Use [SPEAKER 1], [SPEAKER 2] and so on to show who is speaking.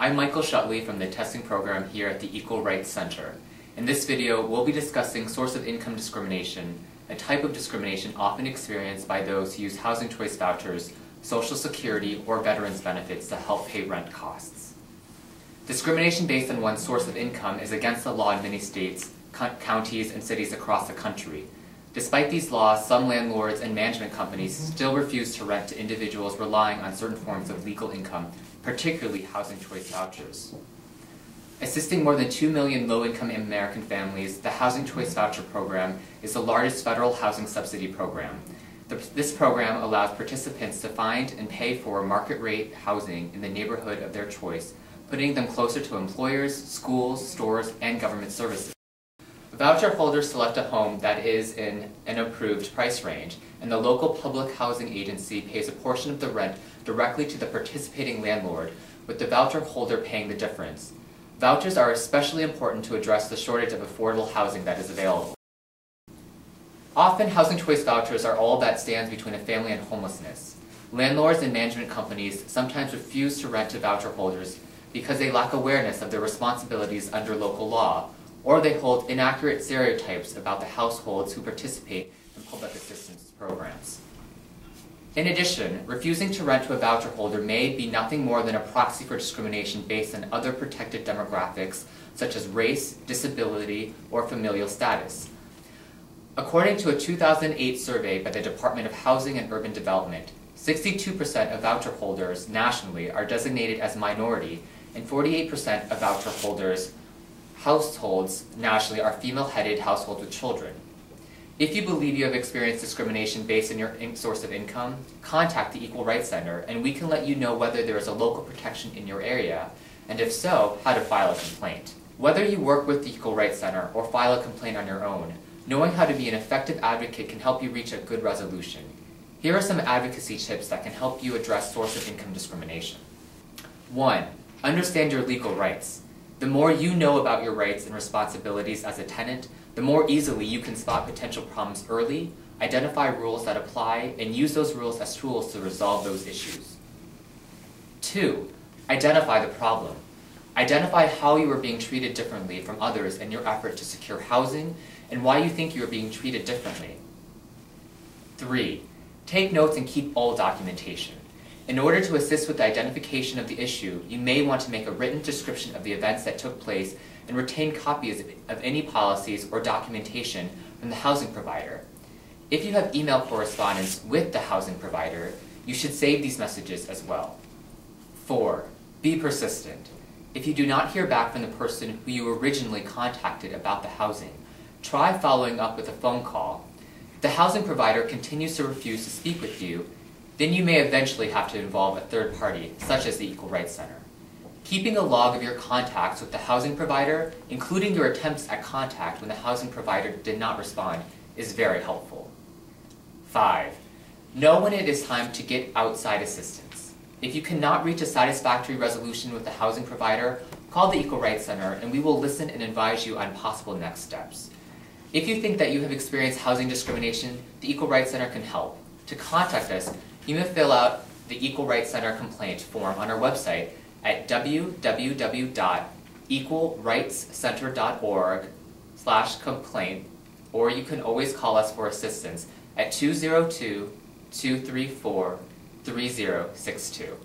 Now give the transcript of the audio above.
[SPEAKER 1] I'm Michael Schoettle from the testing program here at the Equal Rights Center. In this video, we'll be discussing source of income discrimination, a type of discrimination often experienced by those who use housing choice vouchers, Social Security, or veterans benefits to help pay rent costs. Discrimination based on one's source of income is against the law in many states, counties, and cities across the country. Despite these laws, some landlords and management companies still refuse to rent to individuals relying on certain forms of legal income, particularly housing choice vouchers. Assisting more than 2 million low-income American families, the Housing Choice Voucher Program is the largest federal housing subsidy program. This program allows participants to find and pay for market-rate housing in the neighborhood of their choice, putting them closer to employers, schools, stores, and government services. Voucher holders select a home that is in an approved price range, and the local public housing agency pays a portion of the rent directly to the participating landlord, with the voucher holder paying the difference. Vouchers are especially important to address the shortage of affordable housing that is available. Often, housing choice vouchers are all that stands between a family and homelessness. Landlords and management companies sometimes refuse to rent to voucher holders because they lack awareness of their responsibilities under local law, or they hold inaccurate stereotypes about the households who participate in public assistance programs. In addition, refusing to rent to a voucher holder may be nothing more than a proxy for discrimination based on other protected demographics such as race, disability, or familial status. According to a 2008 survey by the Department of Housing and Urban Development, 62% of voucher holders nationally are designated as minority, and 48% of voucher holders households nationally are female-headed households with children. If you believe you have experienced discrimination based on your source of income, contact the Equal Rights Center and we can let you know whether there is a local protection in your area, and if so, how to file a complaint. Whether you work with the Equal Rights Center or file a complaint on your own, knowing how to be an effective advocate can help you reach a good resolution. Here are some advocacy tips that can help you address source of income discrimination. 1. Understand your legal rights. The more you know about your rights and responsibilities as a tenant, the more easily you can spot potential problems early, identify rules that apply, and use those rules as tools to resolve those issues. 2. Identify the problem. Identify how you are being treated differently from others in your effort to secure housing and why you think you are being treated differently. 3. Take notes and keep all documentation. In order to assist with the identification of the issue, you may want to make a written description of the events that took place and retain copies of any policies or documentation from the housing provider. If you have email correspondence with the housing provider, you should save these messages as well. 4. Be persistent. If you do not hear back from the person who you originally contacted about the housing, try following up with a phone call. If the housing provider continues to refuse to speak with you, then you may eventually have to involve a third party, such as the Equal Rights Center. Keeping a log of your contacts with the housing provider, including your attempts at contact when the housing provider did not respond, is very helpful. 5. Know when it is time to get outside assistance. If you cannot reach a satisfactory resolution with the housing provider, call the Equal Rights Center and we will listen and advise you on possible next steps. If you think that you have experienced housing discrimination, the Equal Rights Center can help. To contact us, you may fill out the Equal Rights Center complaint form on our website at www.equalrightscenter.org/complaint, or you can always call us for assistance at 202-234-3062.